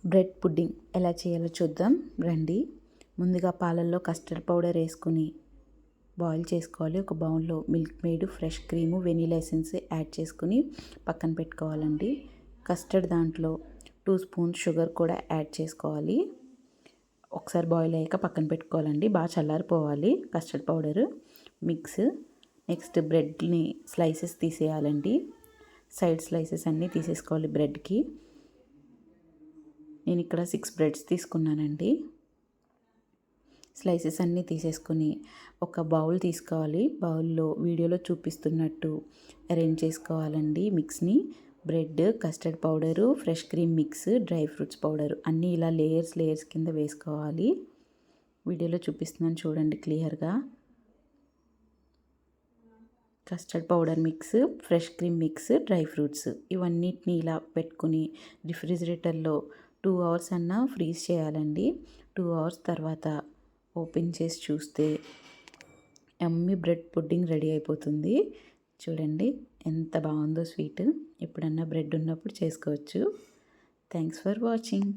Bread pudding ఎలా చేయాలో చూద్దాం రండి. ముందుగా పాలల్లో కస్టర్డ్ పౌడర్ వేసుకుని బాయిల్ చేసుకోవాలి. ఒక బౌల్లో milk made, fresh cream, vanilla essence add చేసుకుని పక్కన పెట్టుకోవాలండి. కస్టర్డ్ దాంట్లో 2 స్పూన్స్ షుగర్ కూడా యాడ్ చేసుకోవాలి. ఒకసారి బాయిల్ అయ్యాక పక్కన పెట్టుకోవాలండి. బాగా చల్లారిపోవాలి కస్టర్డ్ పౌడరు మిక్స్. నెక్స్ట్ బ్రెడ్ని స్లైసెస్ తీసేయాలండి. సైడ్ స్లైసెస్ అన్నీ తీసేసుకోవాలి బ్రెడ్కి. నేను ఇక్కడ 6 బ్రెడ్స్ తీసుకున్నానండి. స్లైసెస్ అన్నీ తీసేసుకొని ఒక బౌల్ తీసుకోవాలి. బౌల్లో వీడియోలో చూపిస్తున్నట్టు అరేంజ్ చేసుకోవాలండి మిక్స్ని. Bread, custard powder, fresh cream mix, dry fruits powder అన్నీ ఇలా లేయర్స్ కింద వేసుకోవాలి. వీడియోలో చూపిస్తున్నాను చూడండి క్లియర్గా. Custard powder mix, fresh cream mix, dry fruits ఇవన్నిటిని ఇలా పెట్టుకుని రిఫ్రిజిరేటర్లో 2 అవర్స్ అన్నా ఫ్రీజ్ చేయాలండి. 2 అవర్స్ తర్వాత ఓపెన్ చేసి చూస్తే యమ్మీ బ్రెడ్ పుడ్డింగ్ రెడీ అయిపోతుంది. చూడండి ఎంత బాగుందో స్వీట్. ఎప్పుడన్నా బ్రెడ్ ఉన్నప్పుడు చేసుకోవచ్చు. Thanks for watching.